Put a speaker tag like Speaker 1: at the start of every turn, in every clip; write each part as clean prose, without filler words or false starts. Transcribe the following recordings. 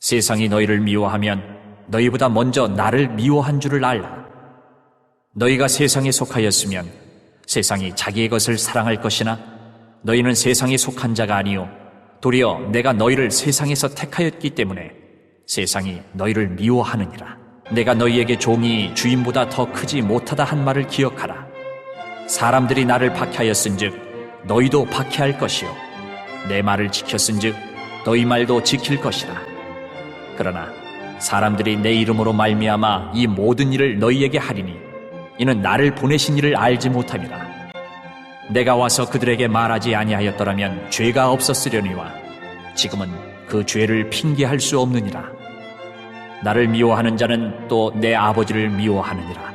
Speaker 1: 세상이 너희를 미워하면 너희보다 먼저 나를 미워한 줄을 알라. 너희가 세상에 속하였으면 세상이 자기의 것을 사랑할 것이나 너희는 세상에 속한 자가 아니요 도리어 내가 너희를 세상에서 택하였기 때문에 세상이 너희를 미워하느니라. 내가 너희에게 종이 주인보다 더 크지 못하다 한 말을 기억하라. 사람들이 나를 박해하였은즉 너희도 박해할 것이요 내 말을 지켰은즉 너희 말도 지킬 것이라. 그러나 사람들이 내 이름으로 말미암아 이 모든 일을 너희에게 하리니 이는 나를 보내신 이를 알지 못함이라. 내가 와서 그들에게 말하지 아니하였더라면 죄가 없었으려니와 지금은 그 죄를 핑계할 수 없느니라. 나를 미워하는 자는 또 내 아버지를 미워하느니라.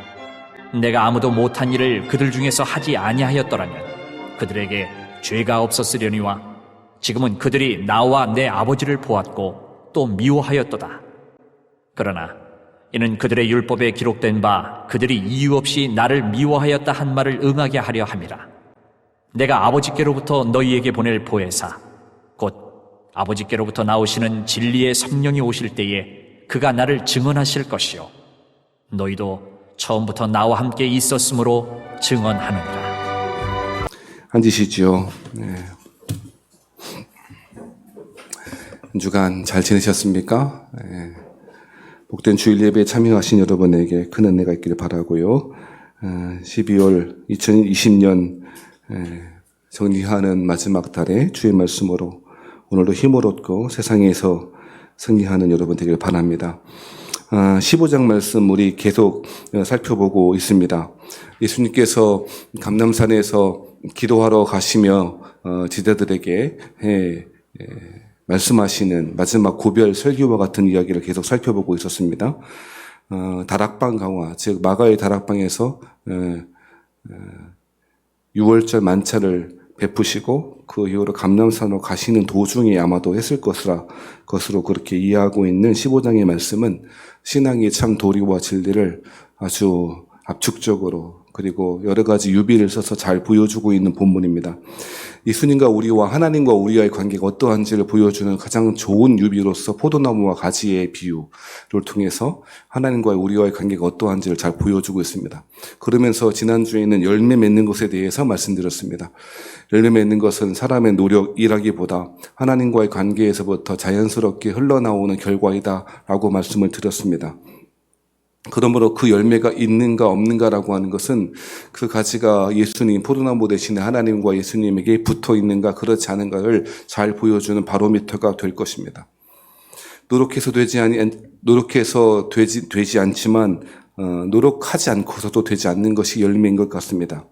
Speaker 1: 내가 아무도 못한 일을 그들 중에서 하지 아니하였더라면 그들에게 죄가 없었으려니와 지금은 그들이 나와 내 아버지를 보았고 또 미워하였도다. 그러나 이는 그들의 율법에 기록된 바 그들이 이유 없이 나를 미워하였다 한 말을 응하게 하려 함이라. 내가 아버지께로부터 너희에게 보낼 보혜사 곧 아버지께로부터 나오시는 진리의 성령이 오실 때에 그가 나를 증언하실 것이요 너희도 처음부터 나와 함께 있었으므로 증언하느니라.
Speaker 2: 앉으시지요. 네. 한 주간 잘 지내셨습니까? 네. 복된 주일 예배에 참여하신 여러분에게 큰 은혜가 있기를 바라고요. 12월 2020년 정리하는 마지막 달에 주의 말씀으로 오늘도 힘을 얻고 세상에서 승리하는 여러분 되길 바랍니다. 15장 말씀 우리 계속 살펴보고 있습니다. 예수님께서 감람산에서 기도하러 가시며 제자들에게 말씀하시는 마지막 고별 설교와 같은 이야기를 계속 살펴보고 있었습니다. 다락방 강화, 즉 마가의 다락방에서 6월절 만찬을 베푸시고 그 이후로 감람산으로 가시는 도중에 아마도 했을 것으로 그렇게 이해하고 있는 15장의 말씀은 신앙의 참 도리와 진리를 아주 압축적으로 그리고 여러 가지 유비를 써서 잘 보여주고 있는 본문입니다. 예수님과 우리와 하나님과 우리와의 관계가 어떠한지를 보여주는 가장 좋은 유비로서 포도나무와 가지의 비유를 통해서 하나님과 우리와의 관계가 어떠한지를 잘 보여주고 있습니다. 그러면서 지난주에는 열매 맺는 것에 대해서 말씀드렸습니다. 열매 맺는 것은 사람의 노력이라기보다 하나님과의 관계에서부터 자연스럽게 흘러나오는 결과이다라고 말씀을 드렸습니다. 그러므로 그 열매가 있는가 없는가라고 하는 것은 그 가지가 예수님, 포도나무 대신에 하나님과 예수님에게 붙어 있는가 그렇지 않은가를 잘 보여주는 바로미터가 될 것입니다. 노력해서 되지 않지만 노력하지 않고서도 되지 않는 것이 열매인 것 같습니다.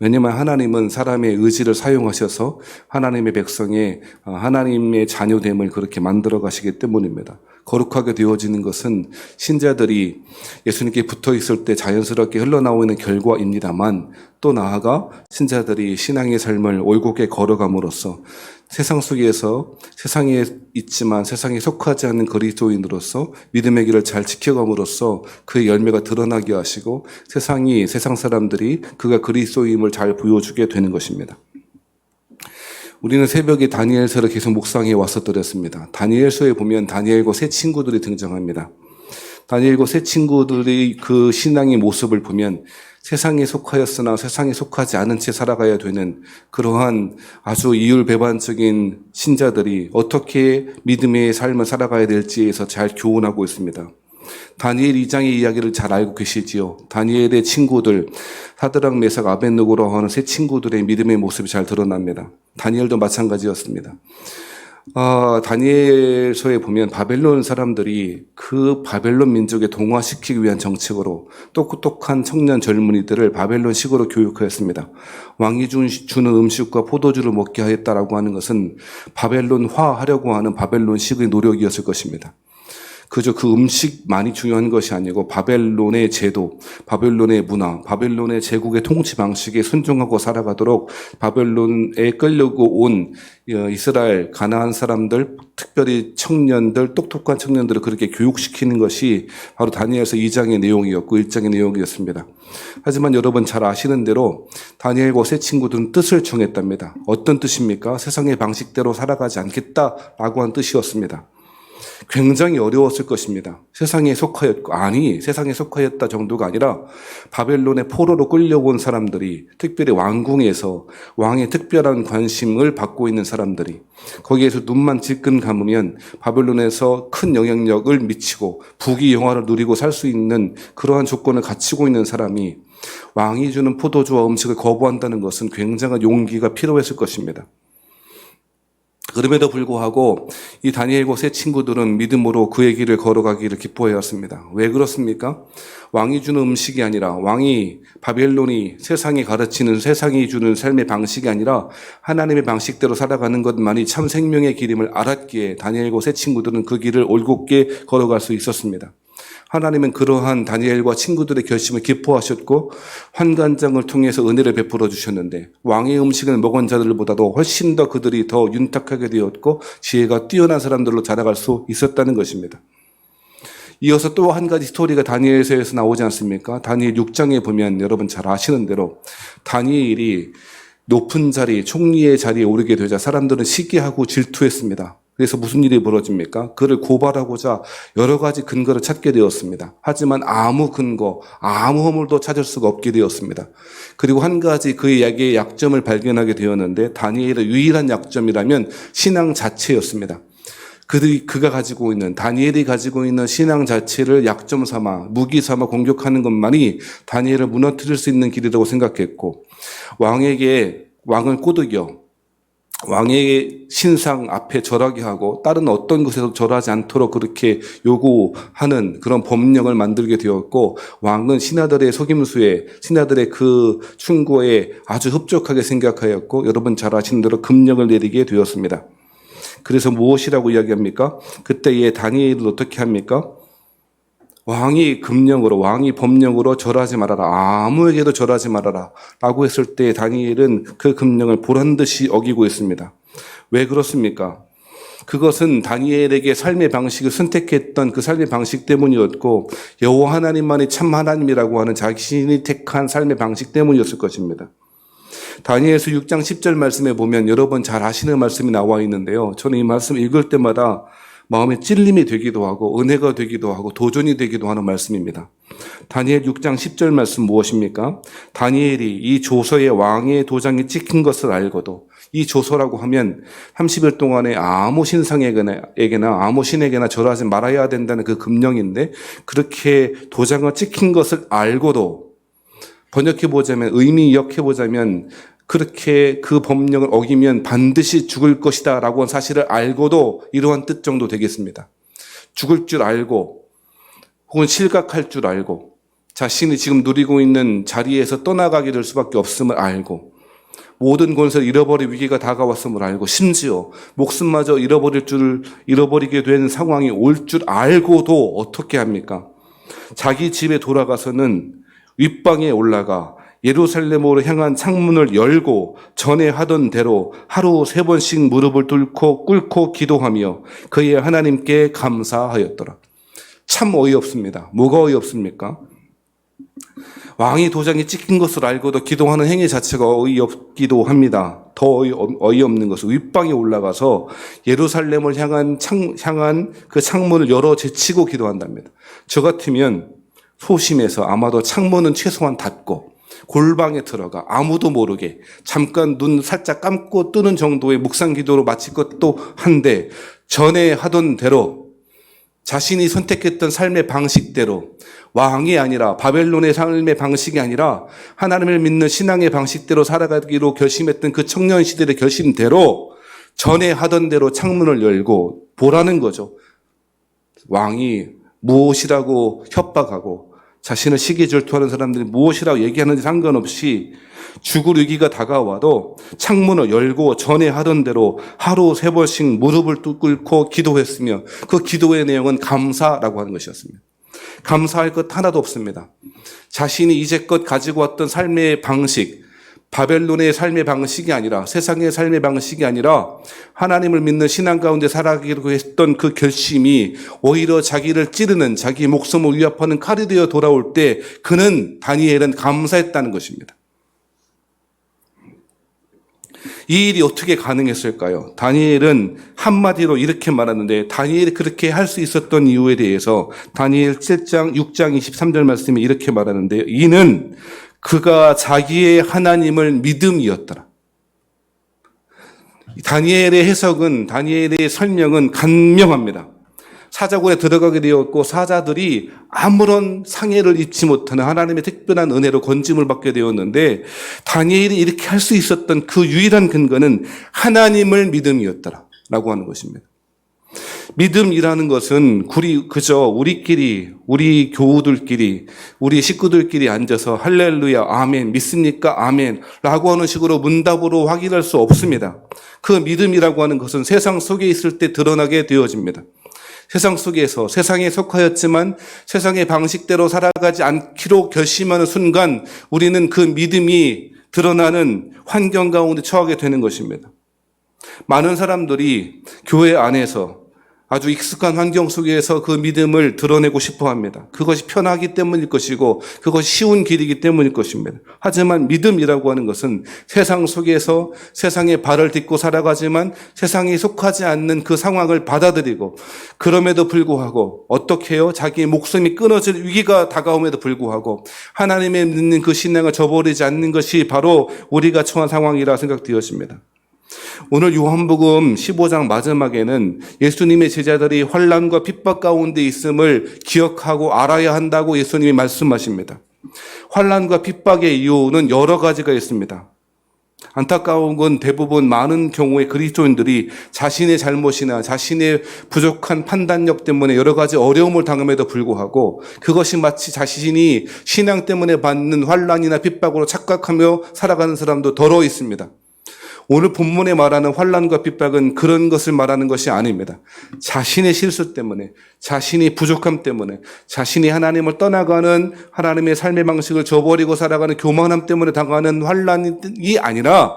Speaker 2: 왜냐하면 하나님은 사람의 의지를 사용하셔서 하나님의 백성의 하나님의 자녀됨을 그렇게 만들어 가시기 때문입니다. 거룩하게 되어지는 것은 신자들이 예수님께 붙어 있을 때 자연스럽게 흘러나오는 결과입니다만 또 나아가 신자들이 신앙의 삶을 올곧게 걸어감으로써 세상 속에서 세상에 있지만 세상에 속하지 않는 그리스도인으로서 믿음의 길을 잘 지켜감으로써 그의 열매가 드러나게 하시고 세상 사람들이 그가 그리스도임을 잘 보여주게 되는 것입니다. 우리는 새벽에 다니엘서를 계속 묵상해 왔었더랬습니다. 다니엘서에 보면 다니엘과 세 친구들이 등장합니다. 다니엘과 세 친구들의 그 신앙의 모습을 보면 세상에 속하였으나 세상에 속하지 않은 채 살아가야 되는 그러한 아주 이율배반적인 신자들이 어떻게 믿음의 삶을 살아가야 될지에서 잘 교훈하고 있습니다. 다니엘 2장의 이야기를 잘 알고 계시지요. 다니엘의 친구들 사드락 메삭 아벳느고라고 하는 세 친구들의 믿음의 모습이 잘 드러납니다. 다니엘도 마찬가지였습니다. 다니엘서에 보면 바벨론 사람들이 그 바벨론 민족에 동화시키기 위한 정책으로 똑똑한 청년 젊은이들을 바벨론식으로 교육하였습니다. 왕이 주는 음식과 포도주를 먹게 하였다라고 하는 것은 바벨론화하려고 하는 바벨론식의 노력이었을 것입니다. 그저 그 음식만이 중요한 것이 아니고 바벨론의 제도, 바벨론의 문화, 바벨론의 제국의 통치 방식에 순종하고 살아가도록 바벨론에 끌려고 온 이스라엘 가나안 사람들, 특별히 청년들, 똑똑한 청년들을 그렇게 교육시키는 것이 바로 다니엘서 2장의 내용이었고 1장의 내용이었습니다. 하지만 여러분 잘 아시는 대로 다니엘과 세 친구들은 뜻을 정했답니다. 어떤 뜻입니까? 세상의 방식대로 살아가지 않겠다라고 한 뜻이었습니다. 굉장히 어려웠을 것입니다. 세상에 속하였고, 아니, 세상에 속하였다 정도가 아니라 바벨론의 포로로 끌려온 사람들이, 특별히 왕궁에서 왕의 특별한 관심을 받고 있는 사람들이, 거기에서 눈만 질끈 감으면 바벨론에서 큰 영향력을 미치고 부귀 영화를 누리고 살 수 있는 그러한 조건을 갖추고 있는 사람이 왕이 주는 포도주와 음식을 거부한다는 것은 굉장한 용기가 필요했을 것입니다. 그럼에도 불구하고 이 다니엘과 세 친구들은 믿음으로 그의 길을 걸어가기를 기뻐해왔습니다. 왜 그렇습니까? 왕이 주는 음식이 아니라, 왕이, 바벨론이 세상이 가르치는, 세상이 주는 삶의 방식이 아니라 하나님의 방식대로 살아가는 것만이 참 생명의 길임을 알았기에 다니엘과 세 친구들은 그 길을 올곧게 걸어갈 수 있었습니다. 하나님은 그러한 다니엘과 친구들의 결심을 기뻐하셨고 환관장을 통해서 은혜를 베풀어 주셨는데, 왕의 음식을 먹은 자들보다도 훨씬 더 그들이 더 윤탁하게 되었고 지혜가 뛰어난 사람들로 자라갈 수 있었다는 것입니다. 이어서 또 한 가지 스토리가 다니엘서에서 나오지 않습니까? 다니엘 6장에 보면 여러분 잘 아시는 대로 다니엘이 높은 자리, 총리의 자리에 오르게 되자 사람들은 시기하고 질투했습니다. 그래서 무슨 일이 벌어집니까? 그를 고발하고자 여러 가지 근거를 찾게 되었습니다. 하지만 아무 근거, 아무 허물도 찾을 수가 없게 되었습니다. 그리고 한 가지 그의 약점을 발견하게 되었는데, 다니엘의 유일한 약점이라면 신앙 자체였습니다. 그가 가지고 있는, 다니엘이 가지고 있는 신앙 자체를 약점 삼아, 무기 삼아 공격하는 것만이 다니엘을 무너뜨릴 수 있는 길이라고 생각했고, 왕을 꼬드겨 왕의 신상 앞에 절하게 하고 다른 어떤 것에도 절하지 않도록 그렇게 요구하는 그런 법령을 만들게 되었고, 왕은 신하들의 속임수에, 신하들의 그 충고에 아주 흡족하게 생각하였고, 여러분 잘 아시는 대로 금령을 내리게 되었습니다. 그래서 무엇이라고 이야기합니까? 그때의 다니엘을 어떻게 합니까? 왕이 금령으로, 왕이 법령으로 절하지 말아라, 아무에게도 절하지 말아라 라고 했을 때 다니엘은 그 금령을 보란듯이 어기고 있습니다. 왜 그렇습니까? 그것은 다니엘에게 삶의 방식을 선택했던 그 삶의 방식 때문이었고, 여호와 하나님만이 참 하나님이라고 하는 자신이 택한 삶의 방식 때문이었을 것입니다. 다니엘서 6장 10절 말씀에 보면 여러분 잘 아시는 말씀이 나와 있는데요, 저는 이 말씀 읽을 때마다 마음에 찔림이 되기도 하고 은혜가 되기도 하고 도전이 되기도 하는 말씀입니다. 다니엘 6장 10절 말씀 무엇입니까? 다니엘이 이 조서에 왕의 도장이 찍힌 것을 알고도, 이 조서라고 하면 30일 동안에 아무 신상에게나 아무 신에게나 절하지 말아야 된다는 그 금령인데, 그렇게 도장을 찍힌 것을 알고도, 번역해보자면, 의미 역해보자면, 그렇게 그 법령을 어기면 반드시 죽을 것이다 라고 한 사실을 알고도 이러한 뜻 정도 되겠습니다. 죽을 줄 알고 혹은 실각할 줄 알고 자신이 지금 누리고 있는 자리에서 떠나가게 수밖에 없음을 알고, 모든 권세를 잃어버릴 위기가 다가왔음을 알고, 심지어 목숨마저 잃어버리게 된 상황이 올 줄 알고도 어떻게 합니까? 자기 집에 돌아가서는 윗방에 올라가 예루살렘으로 향한 창문을 열고 전에 하던 대로 하루 3번씩 무릎을 꿇고 기도하며 그의 하나님께 감사하였더라. 참 어이없습니다. 뭐가 어이없습니까? 왕이 도장이 찍힌 것을 알고도 기도하는 행위 자체가 어이없기도 합니다. 더 어이없는 것은 윗방에 올라가서 예루살렘을 향한 그 창문을 열어 제치고 기도한답니다. 저 같으면 소심해서 아마도 창문은 최소한 닫고 골방에 들어가 아무도 모르게 잠깐 눈 살짝 감고 뜨는 정도의 묵상 기도로 마칠 것도 한데, 전에 하던 대로 자신이 선택했던 삶의 방식대로, 왕이 아니라 바벨론의 삶의 방식이 아니라 하나님을 믿는 신앙의 방식대로 살아가기로 결심했던 그 청년 시대의 결심대로 전에 하던 대로 창문을 열고 보라는 거죠. 왕이 무엇이라고 협박하고 자신을 시기 질투하는 사람들이 무엇이라고 얘기하는지 상관없이 죽을 위기가 다가와도 창문을 열고 전에 하던 대로 하루 3번씩 무릎을 꿇고 기도했으며, 그 기도의 내용은 감사라고 하는 것이었습니다. 감사할 것 하나도 없습니다. 자신이 이제껏 가지고 왔던 삶의 방식, 바벨론의 삶의 방식이 아니라, 세상의 삶의 방식이 아니라 하나님을 믿는 신앙 가운데 살아가기로 했던 그 결심이 오히려 자기를 찌르는, 자기 목숨을 위협하는 칼이 되어 돌아올 때 다니엘은 감사했다는 것입니다. 이 일이 어떻게 가능했을까요? 다니엘은 한마디로 이렇게 말하는데, 다니엘이 그렇게 할 수 있었던 이유에 대해서 다니엘 7장 6장 23절 말씀이 이렇게 말하는데요. 이는 그가 자기의 하나님을 믿음이었더라. 다니엘의 해석은, 다니엘의 설명은 간명합니다. 사자굴에 들어가게 되었고 사자들이 아무런 상해를 입지 못하는 하나님의 특별한 은혜로 건짐을 받게 되었는데, 다니엘이 이렇게 할 수 있었던 그 유일한 근거는 하나님을 믿음이었다라고 하는 것입니다. 믿음이라는 것은 그저 우리끼리, 우리 교우들끼리, 우리 식구들끼리 앉아서 할렐루야, 아멘, 믿습니까? 아멘 라고 하는 식으로 문답으로 확인할 수 없습니다. 그 믿음이라고 하는 것은 세상 속에 있을 때 드러나게 되어집니다. 세상 속에서 세상에 속하였지만 세상의 방식대로 살아가지 않기로 결심하는 순간 우리는 그 믿음이 드러나는 환경 가운데 처하게 되는 것입니다. 많은 사람들이 교회 안에서 아주 익숙한 환경 속에서 그 믿음을 드러내고 싶어 합니다. 그것이 편하기 때문일 것이고 그것이 쉬운 길이기 때문일 것입니다. 하지만 믿음이라고 하는 것은 세상 속에서 세상의 발을 딛고 살아가지만 세상에 속하지 않는 그 상황을 받아들이고, 그럼에도 불구하고 어떻게 해요? 자기의 목숨이 끊어질 위기가 다가옴에도 불구하고 하나님의 믿는 그 신앙을 저버리지 않는 것이 바로 우리가 처한 상황이라 생각되어집니다. 오늘 요한복음 15장 마지막에는 예수님의 제자들이 환난과 핍박 가운데 있음을 기억하고 알아야 한다고 예수님이 말씀하십니다. 환난과 핍박의 이유는 여러 가지가 있습니다. 안타까운 건 대부분 많은 경우에 그리스도인들이 자신의 잘못이나 자신의 부족한 판단력 때문에 여러 가지 어려움을 당함에도 불구하고 그것이 마치 자신이 신앙 때문에 받는 환난이나 핍박으로 착각하며 살아가는 사람도 더러 있습니다. 오늘 본문에 말하는 환난과 핍박은 그런 것을 말하는 것이 아닙니다. 자신의 실수 때문에, 자신이 부족함 때문에, 자신이 하나님을 떠나가는 하나님의 삶의 방식을 저버리고 살아가는 교만함 때문에 당하는 환난이 아니라,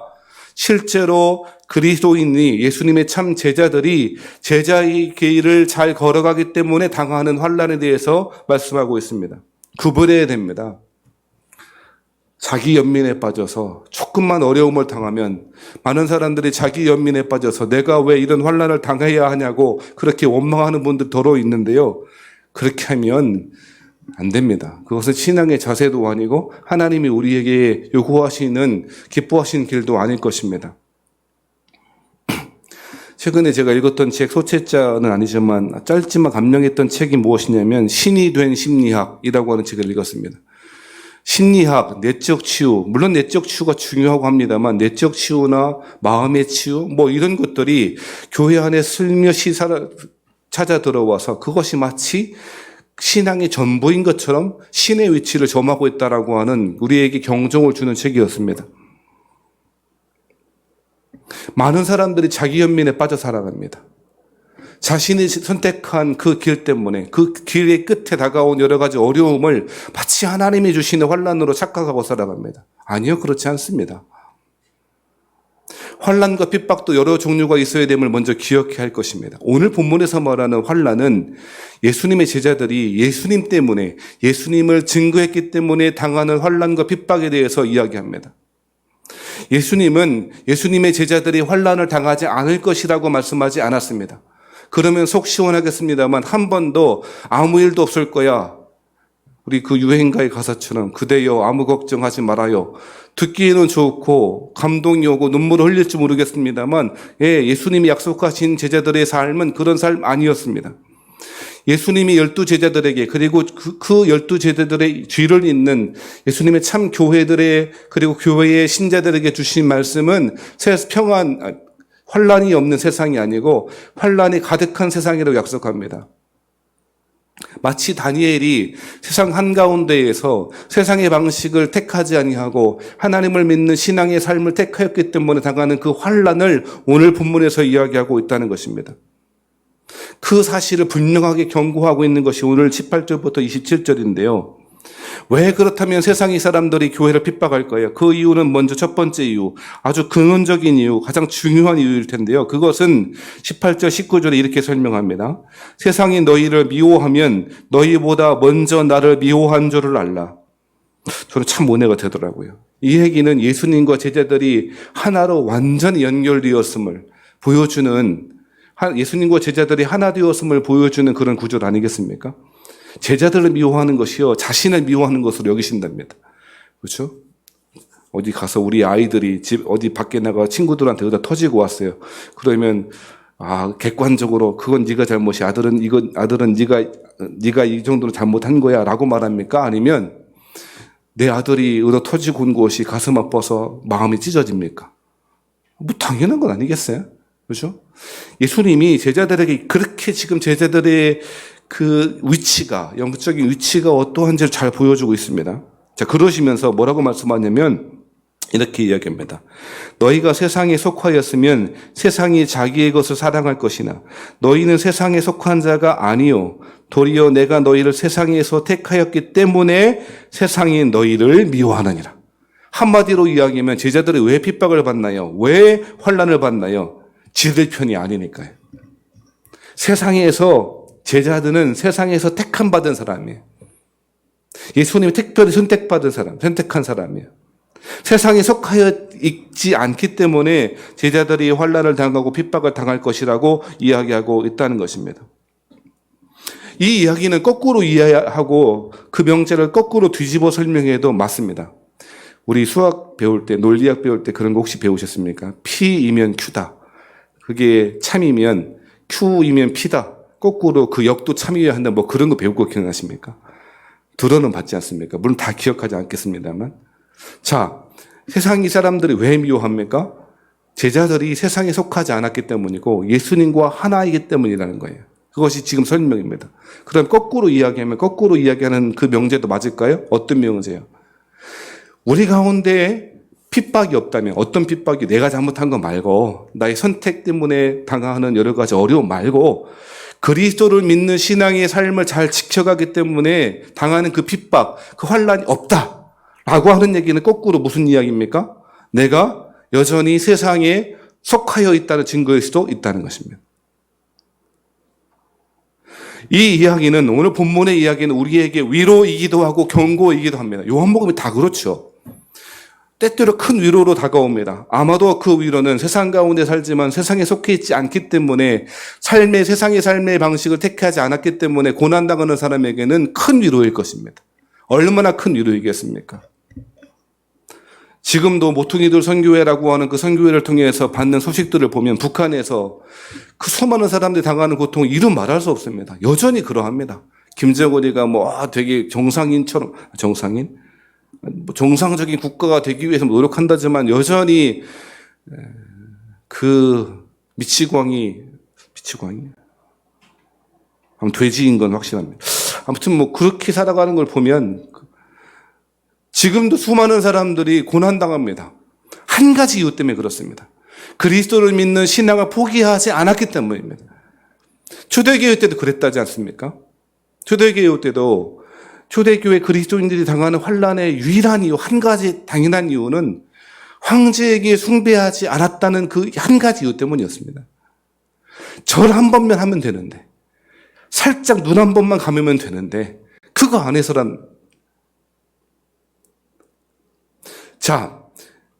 Speaker 2: 실제로 그리스도인이, 예수님의 참 제자들이 제자의 길을 잘 걸어가기 때문에 당하는 환난에 대해서 말씀하고 있습니다. 구분해야 됩니다. 자기 연민에 빠져서 조금만 어려움을 당하면 많은 사람들이 자기 연민에 빠져서 내가 왜 이런 환난을 당해야 하냐고 그렇게 원망하는 분들 더러 있는데요. 그렇게 하면 안 됩니다. 그것은 신앙의 자세도 아니고 하나님이 우리에게 요구하시는, 기뻐하시는 길도 아닐 것입니다. 최근에 제가 읽었던 책, 소책자는 아니지만 짧지만 감명했던 책이 무엇이냐면 신이 된 심리학이라고 하는 책을 읽었습니다. 심리학, 내적 치유, 물론 내적 치유가 중요하고 합니다만 내적 치유나 마음의 치유 이런 것들이 교회 안에 슬며시 찾아 들어와서 그것이 마치 신앙의 전부인 것처럼 신의 위치를 점하고 있다라고 하는, 우리에게 경종을 주는 책이었습니다. 많은 사람들이 자기 연민에 빠져 살아갑니다. 자신이 선택한 그 길 때문에, 그 길의 끝에 다가온 여러 가지 어려움을 마치 하나님이 주시는 환난으로 착각하고 살아갑니다. 아니요, 그렇지 않습니다. 환난과 핍박도 여러 종류가 있어야 됨을 먼저 기억해야 할 것입니다. 오늘 본문에서 말하는 환난은 예수님의 제자들이 예수님 때문에, 예수님을 증거했기 때문에 당하는 환난과 핍박에 대해서 이야기합니다. 예수님은 예수님의 제자들이 환난을 당하지 않을 것이라고 말씀하지 않았습니다. 그러면 속 시원하겠습니다만 한 번도 아무 일도 없을 거야, 우리 그 유행가의 가사처럼 그대여 아무 걱정하지 말아요, 듣기에는 좋고 감동이 오고 눈물을 흘릴지 모르겠습니다만 예수님이 약속하신 제자들의 삶은 그런 삶 아니었습니다. 예수님이 12제자들에게, 그리고 그 12제자들의 뒤를 잇는 예수님의 참 교회들의, 그리고 교회의 신자들에게 주신 말씀은 평안, 환난이 없는 세상이 아니고 환난이 가득한 세상이라고 약속합니다. 마치 다니엘이 세상 한가운데에서 세상의 방식을 택하지 아니하고 하나님을 믿는 신앙의 삶을 택하였기 때문에 당하는 그 환난을 오늘 본문에서 이야기하고 있다는 것입니다. 그 사실을 분명하게 경고하고 있는 것이 오늘 18절부터 27절인데요. 왜 그렇다면 세상의 사람들이 교회를 핍박할 거예요? 그 이유는 먼저 첫 번째 이유, 아주 근원적인 이유, 가장 중요한 이유일 텐데요. 그것은 18절 19절에 이렇게 설명합니다. 세상이 너희를 미워하면 너희보다 먼저 나를 미워한 줄을 알라. 저는 참 은혜가 되더라고요. 이 얘기는 예수님과 제자들이 하나로 완전히 연결되었음을 보여주는, 예수님과 제자들이 하나 되었음을 보여주는 그런 구절 아니겠습니까? 제자들을 미워하는 것이요, 자신을 미워하는 것으로 여기신답니다. 그렇죠? 어디 가서 우리 아이들이 집 어디 밖에 나가 친구들한테 어디다 터지고 왔어요. 그러면 객관적으로 그건 네가 잘못이, 아들은 네가 이 정도로 잘못한 거야라고 말합니까? 아니면 내 아들이 의도 터지고 온 곳이 가슴 아파서 마음이 찢어집니까? 뭐 당연한 건 아니겠어요? 그렇죠? 예수님이 제자들에게 그렇게 지금 제자들의 그 위치가, 영적인 위치가 어떠한지를 잘 보여주고 있습니다. 자, 그러시면서 뭐라고 말씀하냐면 이렇게 이야기합니다. 너희가 세상에 속하였으면 세상이 자기의 것을 사랑할 것이나 너희는 세상에 속한 자가 아니요 도리어 내가 너희를 세상에서 택하였기 때문에 세상이 너희를 미워하느니라. 한마디로 이야기하면 제자들이 왜 핍박을 받나요? 왜 환난을 받나요? 지들 편이 아니니까요. 세상에서, 제자들은 세상에서 택함 받은 사람이에요. 예수님이 특별히 선택받은 사람, 선택한 사람이에요. 세상에 속하여 있지 않기 때문에 제자들이 환난을 당하고 핍박을 당할 것이라고 이야기하고 있다는 것입니다. 이 이야기는 거꾸로 이해하고 그 명제를 거꾸로 뒤집어 설명해도 맞습니다. 우리 수학 배울 때, 논리학 배울 때 그런 거 혹시 배우셨습니까? P이면 Q다. 그게 참이면 Q이면 P다. 거꾸로 그 역도 참이어야 한다. 뭐 그런 거 배우고 기억나십니까? 들어는 받지 않습니까? 물론 다 기억하지 않겠습니다만. 자, 세상 이 사람들이 왜 미워합니까? 제자들이 세상에 속하지 않았기 때문이고 예수님과 하나이기 때문이라는 거예요. 그것이 지금 설명입니다. 그럼 거꾸로 이야기하면 거꾸로 이야기하는 그 명제도 맞을까요? 어떤 명제예요? 우리 가운데 핍박이 없다면, 어떤 핍박이, 내가 잘못한 거 말고 나의 선택 때문에 당하는 여러 가지 어려움 말고 그리스도를 믿는 신앙의 삶을 잘 지켜가기 때문에 당하는 그 핍박, 그 환난이 없다라고 하는 얘기는 거꾸로 무슨 이야기입니까? 내가 여전히 세상에 속하여 있다는 증거일 수도 있다는 것입니다. 이 이야기는, 오늘 본문의 이야기는 우리에게 위로이기도 하고 경고이기도 합니다. 요한복음이 다 그렇죠. 때때로 큰 위로로 다가옵니다. 아마도 그 위로는 세상 가운데 살지만 세상에 속해 있지 않기 때문에 세상의 삶의 방식을 택하지 않았기 때문에 고난당하는 사람에게는 큰 위로일 것입니다. 얼마나 큰 위로이겠습니까? 지금도 모퉁이들 선교회라고 하는 그 선교회를 통해서 받는 소식들을 보면 북한에서 그 수많은 사람들이 당하는 고통을 이루 말할 수 없습니다. 여전히 그러합니다. 김정은이가 되게 정상적인 국가가 되기 위해서 노력한다지만 여전히 그 미치광이 돼지인 건 확실합니다. 아무튼 그렇게 살아가는 걸 보면 지금도 수많은 사람들이 고난당합니다. 한 가지 이유 때문에 그렇습니다. 그리스도를 믿는 신앙을 포기하지 않았기 때문입니다. 초대교회 때도 그랬다지 않습니까? 초대교회 때도 초대교회 그리스도인들이 당하는 환난의 유일한 이유, 한 가지 당연한 이유는 황제에게 숭배하지 않았다는 그 한 가지 이유 때문이었습니다. 절 한 번만 하면 되는데, 살짝 눈 한 번만 감으면 되는데, 그거 안 해서란. 자,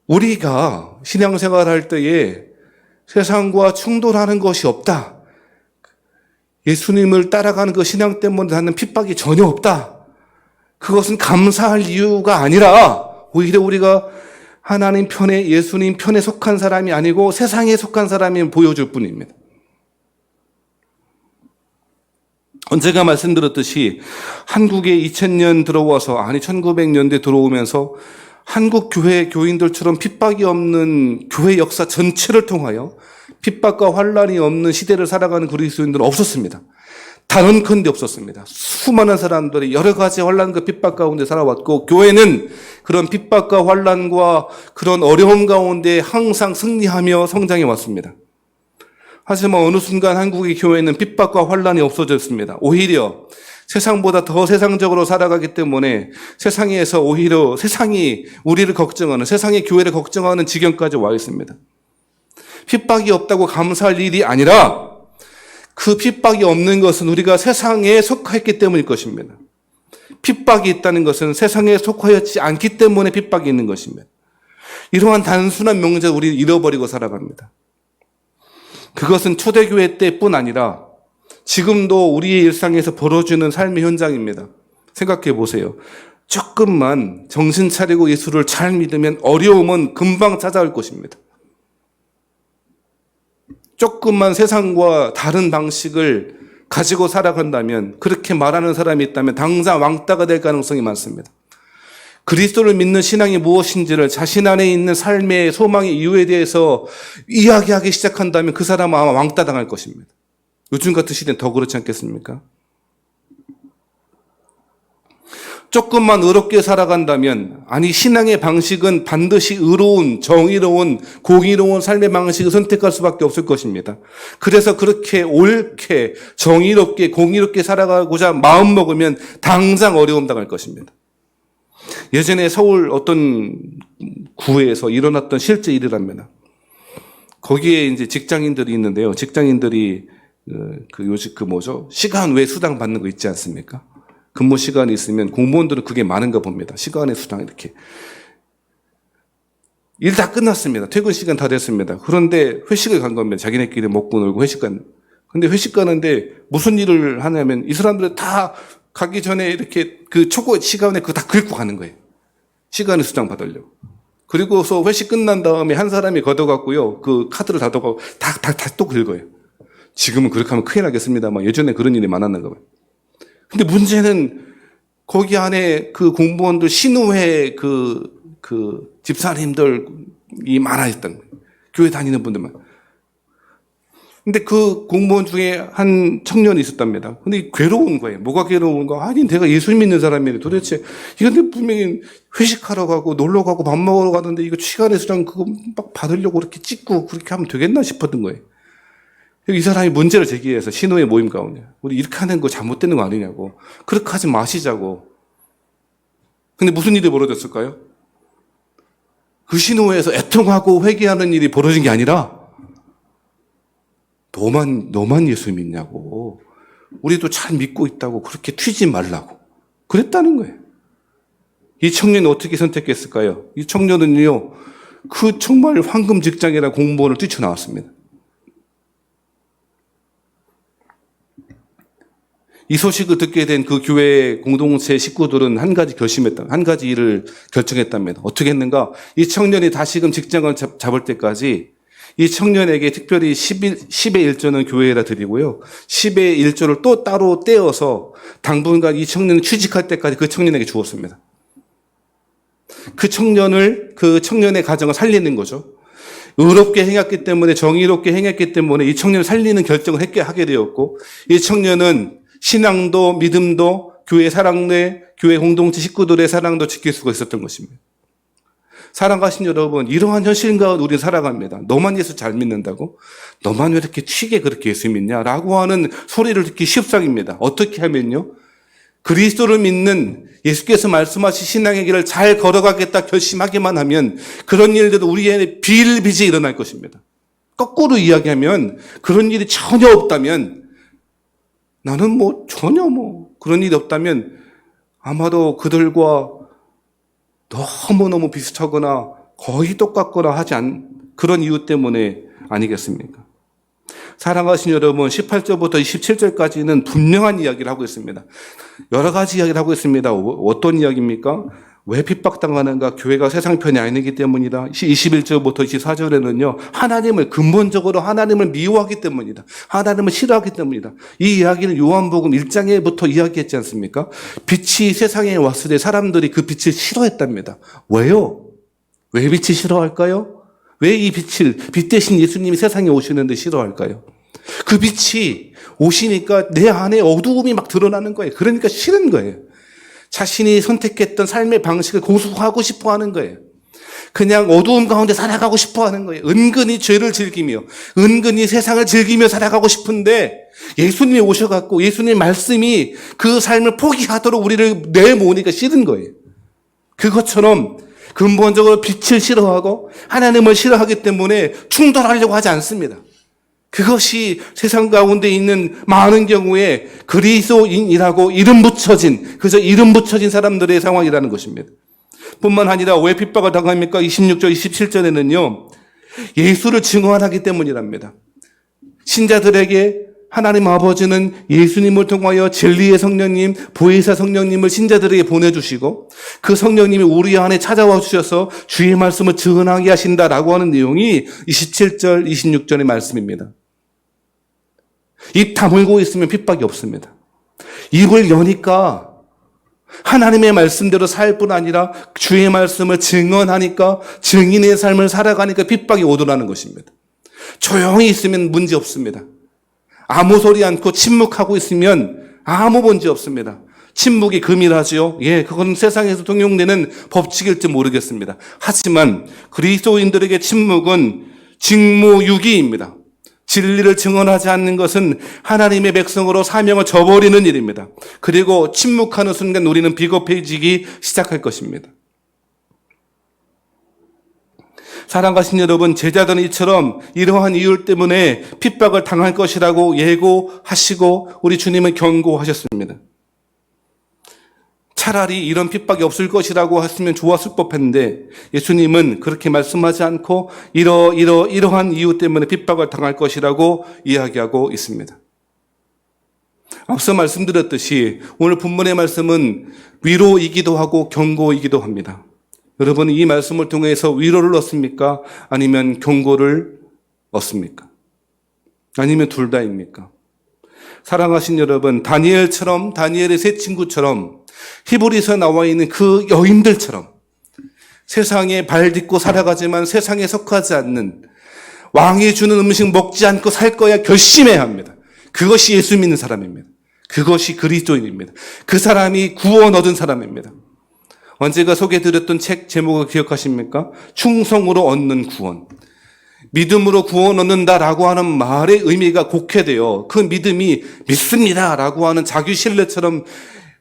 Speaker 2: 우리가 신앙생활 할 때에 세상과 충돌하는 것이 없다. 예수님을 따라가는 그 신앙 때문에 받는 핍박이 전혀 없다. 그것은 감사할 이유가 아니라 오히려 우리가 하나님 편에, 예수님 편에 속한 사람이 아니고 세상에 속한 사람이 보여줄 뿐입니다. 언제가 말씀드렸듯이 한국에 2000년 들어와서, 1900년대 들어오면서 한국 교회 교인들처럼 핍박이 없는 교회 역사 전체를 통하여 핍박과 환난이 없는 시대를 살아가는 그리스도인들은 없었습니다. 단언컨대 없었습니다. 수많은 사람들이 여러 가지 환난과 핍박 가운데 살아왔고, 교회는 그런 핍박과 환난과 그런 어려움 가운데 항상 승리하며 성장해 왔습니다. 하지만 어느 순간 한국의 교회는 핍박과 환난이 없어졌습니다. 오히려 세상보다 더 세상적으로 살아가기 때문에 세상에서 오히려 세상이 우리를 걱정하는, 세상의 교회를 걱정하는 지경까지 와 있습니다. 핍박이 없다고 감사할 일이 아니라 그 핍박이 없는 것은 우리가 세상에 속하였기 때문일 것입니다. 핍박이 있다는 것은 세상에 속하였지 않기 때문에 핍박이 있는 것입니다. 이러한 단순한 명제를 우리 잃어버리고 살아갑니다. 그것은 초대교회 때뿐 아니라 지금도 우리의 일상에서 벌어지는 삶의 현장입니다. 생각해 보세요. 조금만 정신 차리고 예수를 잘 믿으면 어려움은 금방 찾아올 것입니다. 조금만 세상과 다른 방식을 가지고 살아간다면, 그렇게 말하는 사람이 있다면 당장 왕따가 될 가능성이 많습니다. 그리스도를 믿는 신앙이 무엇인지를 자신 안에 있는 삶의 소망의 이유에 대해서 이야기하기 시작한다면 그 사람은 아마 왕따 당할 것입니다. 요즘 같은 시대는 더 그렇지 않겠습니까? 조금만 의롭게 살아간다면, 아니 신앙의 방식은 반드시 의로운, 정의로운, 공의로운 삶의 방식을 선택할 수밖에 없을 것입니다. 그래서 그렇게 옳게, 정의롭게, 공의롭게 살아가고자 마음먹으면 당장 어려움 당할 것입니다. 예전에 서울 어떤 구에서 일어났던 실제 일이랍니다. 거기에 이제 직장인들이 있는데요. 직장인들이 요즘 시간 외 수당 받는 거 있지 않습니까? 근무 시간이 있으면 공무원들은 그게 많은가 봅니다. 시간의 수당 이렇게. 일 다 끝났습니다. 퇴근 시간 다 됐습니다. 그런데 회식을 간 겁니다. 자기네끼리 먹고 놀고 회식 간. 근데 회식 가는데 무슨 일을 하냐면 이 사람들은 다 가기 전에 이렇게 그 초고 시간에 그거 다 긁고 가는 거예요. 시간의 수당 받으려고. 그리고서 회식 끝난 다음에 한 사람이 걷어갖고요. 그 카드를 닫아가고 다 또 긁어요. 지금은 그렇게 하면 큰일 나겠습니다만 예전에 그런 일이 많았는가 봐요. 근데 문제는 거기 안에 그 공무원들, 신우회 집사님들이 많아있던 거예요. 교회 다니는 분들만. 근데 그 공무원 중에 한 청년이 있었답니다. 근데 괴로운 거예요. 뭐가 괴로운가? 아니, 내가 예수 믿는 사람인데 도대체, 이건 분명히 회식하러 가고 놀러 가고 밥 먹으러 가는데 이거 시간의 수당 그거 막 받으려고 그렇게 찍고 그렇게 하면 되겠나 싶었던 거예요. 이 사람이 문제를 제기해서 신호의 모임 가운데 우리 이렇게 하는 거 잘못되는 거 아니냐고, 그렇게 하지 마시자고. 근데 무슨 일이 벌어졌을까요? 그 신호회에서 애통하고 회개하는 일이 벌어진 게 아니라 너만 예수 믿냐고, 우리도 잘 믿고 있다고 그렇게 튀지 말라고 그랬다는 거예요. 이 청년은 어떻게 선택했을까요? 이 청년은요, 그 정말 황금 직장이라 공무원을 뛰쳐나왔습니다. 이 소식을 듣게 된 그 교회 공동체 식구들은 한 가지 일을 결정했답니다. 어떻게 했는가? 이 청년이 다시금 직장을 잡을 때까지 이 청년에게 특별히 10의 1조는 교회에다 드리고요. 10의 1조를 또 따로 떼어서 당분간 이 청년이 취직할 때까지 그 청년에게 주었습니다. 그 청년의 가정을 살리는 거죠. 의롭게 행했기 때문에, 정의롭게 행했기 때문에 이 청년을 살리는 결정을 하게 되었고, 이 청년은 신앙도 믿음도 교회 사랑도, 교회 공동체 식구들의 사랑도 지킬 수가 있었던 것입니다. 사랑하신 여러분, 이러한 현실 가운데 우리는 살아갑니다. 너만 예수 잘 믿는다고? 너만 왜 이렇게 튀게 그렇게 예수 믿냐? 라고 하는 소리를 듣기 쉽상입니다. 어떻게 하면요? 그리스도를 믿는 예수께서 말씀하신 신앙의 길을 잘 걸어가겠다 결심하기만 하면 그런 일들도 우리의 비일비재 일어날 것입니다. 거꾸로 이야기하면 그런 일이 전혀 없다면, 나는 전혀 그런 일이 없다면 아마도 그들과 너무너무 비슷하거나 거의 똑같거나 하지 않은 그런 이유 때문에 아니겠습니까? 사랑하신 여러분, 18절부터 27절까지는 분명한 이야기를 하고 있습니다. 여러 가지 이야기를 하고 있습니다. 어떤 이야기입니까? 왜 핍박당하는가? 교회가 세상 편이 아니기 때문이다. 21절부터 24절에는요, 근본적으로 하나님을 미워하기 때문이다. 하나님을 싫어하기 때문이다. 이 이야기를 요한복음 1장에부터 이야기했지 않습니까? 빛이 세상에 왔을 때 사람들이 그 빛을 싫어했답니다. 왜요? 왜 빛이 싫어할까요? 왜 이 빛 대신 예수님이 세상에 오시는데 싫어할까요? 그 빛이 오시니까 내 안에 어두움이 막 드러나는 거예요. 그러니까 싫은 거예요. 자신이 선택했던 삶의 방식을 고수하고 싶어 하는 거예요. 그냥 어두움 가운데 살아가고 싶어 하는 거예요. 은근히 죄를 즐기며, 은근히 세상을 즐기며 살아가고 싶은데, 예수님이 오셔갖고 예수님 말씀이 그 삶을 포기하도록 우리를 내모으니까 싫은 거예요. 그것처럼 근본적으로 빛을 싫어하고 하나님을 싫어하기 때문에 충돌하려고 하지 않습니다. 그것이 세상 가운데 있는 많은 경우에 그리스도인이라고 그저 이름 붙여진 사람들의 상황이라는 것입니다. 뿐만 아니라 왜 핍박을 당합니까? 26절, 27절에는요. 예수를 증언하기 때문이랍니다. 신자들에게 하나님 아버지는 예수님을 통하여 진리의 성령님, 보혜사 성령님을 신자들에게 보내주시고 그 성령님이 우리 안에 찾아와 주셔서 주의 말씀을 증언하게 하신다라고 하는 내용이 27절, 26절의 말씀입니다. 입 다물고 있으면 핍박이 없습니다. 입을 여니까 하나님의 말씀대로 살 뿐 아니라 주의 말씀을 증언하니까 증인의 삶을 살아가니까 핍박이 오더라는 것입니다. 조용히 있으면 문제 없습니다. 아무 소리 않고 침묵하고 있으면 아무 문제 없습니다. 침묵이 금이라지요. 예, 그건 세상에서 통용되는 법칙일지 모르겠습니다. 하지만 그리스도인들에게 침묵은 직무유기입니다. 진리를 증언하지 않는 것은 하나님의 백성으로 사명을 저버리는 일입니다. 그리고 침묵하는 순간 우리는 비겁해지기 시작할 것입니다. 사랑하신 여러분, 제자들은 이처럼 이러한 이유 때문에 핍박을 당할 것이라고 예고하시고 우리 주님은 경고하셨습니다. 차라리 이런 핍박이 없을 것이라고 했으면 좋았을 법했는데 예수님은 그렇게 말씀하지 않고 이러한 이유 때문에 핍박을 당할 것이라고 이야기하고 있습니다. 앞서 말씀드렸듯이 오늘 본문의 말씀은 위로이기도 하고 경고이기도 합니다. 여러분은 이 말씀을 통해서 위로를 얻습니까? 아니면 경고를 얻습니까? 아니면 둘 다입니까? 사랑하신 여러분, 다니엘처럼, 다니엘의 세 친구처럼 히브리서에 나와 있는 그 여인들처럼 세상에 발 딛고 살아가지만 세상에 속하지 않는, 왕이 주는 음식 먹지 않고 살 거야 결심해야 합니다. 그것이 예수 믿는 사람입니다. 그것이 그리스도인입니다. 그 사람이 구원 얻은 사람입니다. 언제가 소개해드렸던 책 제목을 기억하십니까? 충성으로 얻는 구원. 믿음으로 구원 얻는다라고 하는 말의 의미가 곡해되어 그 믿음이 믿습니다라고 하는 자기 신뢰처럼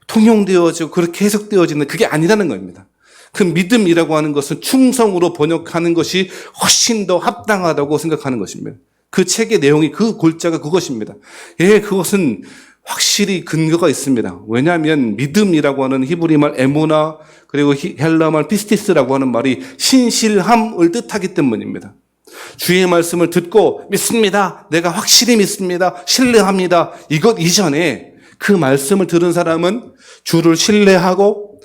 Speaker 2: 통용되어지고 그렇게 해석되어지는 그게 아니라는 겁니다. 그 믿음이라고 하는 것은 충성으로 번역하는 것이 훨씬 더 합당하다고 생각하는 것입니다. 그 책의 내용이 그 골자가 그것입니다. 예, 그것은 확실히 근거가 있습니다. 왜냐하면 믿음이라고 하는 히브리 말 에모나 그리고 헬라 말 피스티스라고 하는 말이 신실함을 뜻하기 때문입니다. 주의 말씀을 듣고 믿습니다. 내가 확실히 믿습니다. 신뢰합니다. 이것 이전에 그 말씀을 들은 사람은 주를 신뢰하고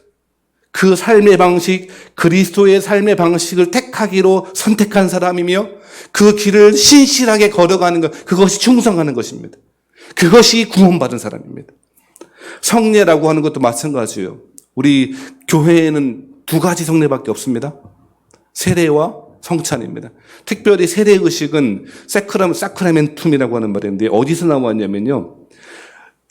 Speaker 2: 그 삶의 방식, 그리스도의 삶의 방식을 택하기로 선택한 사람이며 그 길을 신실하게 걸어가는 것, 그것이 충성하는 것입니다. 그것이 구원받은 사람입니다. 성례라고 하는 것도 마찬가지예요. 우리 교회에는 두 가지 성례밖에 없습니다. 세례와 성찬입니다. 특별히 세례의식은 사크라멘툼이라고 하는 말인데 어디서 나왔냐면요.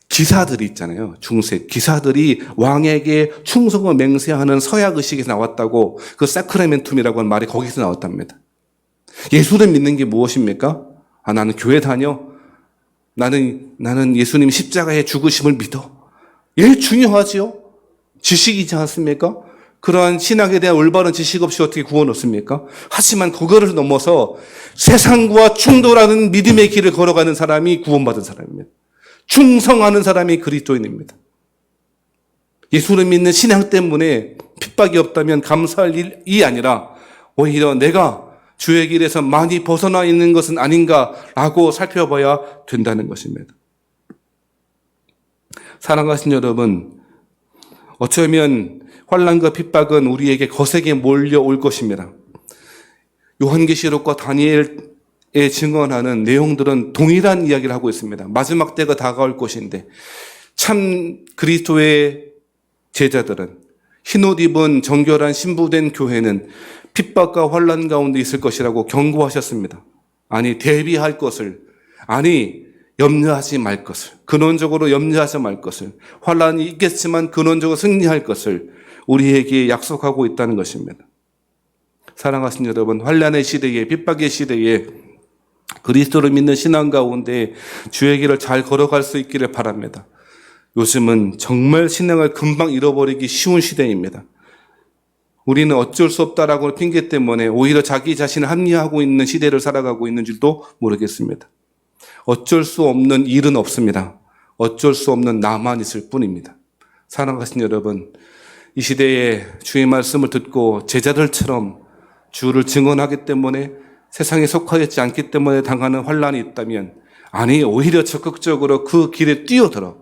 Speaker 2: 기사들이 있잖아요. 중세 기사들이 왕에게 충성을 맹세하는 서약의식에서 나왔다고, 그 사크라멘툼이라고 하는 말이 거기서 나왔답니다. 예수를 믿는 게 무엇입니까? 나는 교회 다녀. 나는 예수님 십자가의 죽으심을 믿어. 예, 중요하지요. 지식이지 않습니까? 그러한 신학에 대한 올바른 지식 없이 어떻게 구원 얻습니까? 하지만 그거를 넘어서 세상과 충돌하는 믿음의 길을 걸어가는 사람이 구원받은 사람입니다. 충성하는 사람이 그리스도인입니다. 예수를 믿는 신앙 때문에 핍박이 없다면 감사할 일이 아니라 오히려 내가 주의 길에서 많이 벗어나 있는 것은 아닌가라고 살펴봐야 된다는 것입니다. 사랑하신 여러분, 어쩌면 환난과 핍박은 우리에게 거세게 몰려올 것입니다. 요한계시록과 다니엘에 증언하는 내용들은 동일한 이야기를 하고 있습니다. 마지막 때가 다가올 것인데 참 그리스도의 제자들은, 흰옷 입은 정결한 신부된 교회는 핍박과 환난 가운데 있을 것이라고 경고하셨습니다. 아니, 대비할 것을, 염려하지 말 것을, 근원적으로 염려하지 말 것을, 환난이 있겠지만 근원적으로 승리할 것을 우리에게 약속하고 있다는 것입니다. 사랑하신 여러분, 환난의 시대에, 핍박의 시대에 그리스도를 믿는 신앙 가운데 주의 길을 잘 걸어갈 수 있기를 바랍니다. 요즘은 정말 신앙을 금방 잃어버리기 쉬운 시대입니다. 우리는 어쩔 수 없다라고 핑계 때문에 오히려 자기 자신을 합리화하고 있는 시대를 살아가고 있는 줄도 모르겠습니다. 어쩔 수 없는 일은 없습니다. 어쩔 수 없는 나만 있을 뿐입니다. 사랑하신 여러분, 이 시대에 주의 말씀을 듣고 제자들처럼 주를 증언하기 때문에 세상에 속하였지 않기 때문에 당하는 환난이 있다면, 아니, 오히려 적극적으로 그 길에 뛰어들어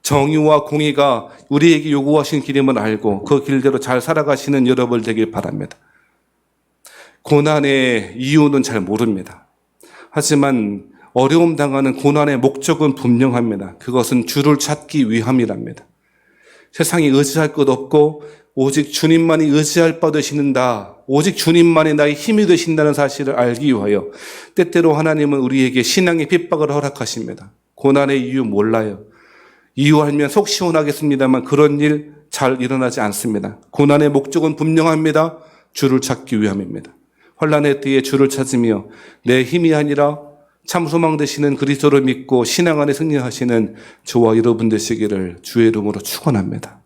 Speaker 2: 정의와 공의가 우리에게 요구하신 길임을 알고 그 길대로 잘 살아가시는 여러분 되길 바랍니다. 고난의 이유는 잘 모릅니다. 하지만 어려움 당하는 고난의 목적은 분명합니다. 그것은 주를 찾기 위함이랍니다. 세상에 의지할 것 없고 오직 주님만이 의지할 바 되시는다. 오직 주님만이 나의 힘이 되신다는 사실을 알기 위하여 때때로 하나님은 우리에게 신앙의 핍박을 허락하십니다. 고난의 이유 몰라요. 이유 알면 속 시원하겠습니다만 그런 일 잘 일어나지 않습니다. 고난의 목적은 분명합니다. 주를 찾기 위함입니다. 환난의 때에 주를 찾으며 내 힘이 아니라 참 소망 되시는 그리스도를 믿고 신앙 안에 승리하시는 저와 여러분 되시기를 주의 이름으로 축원합니다.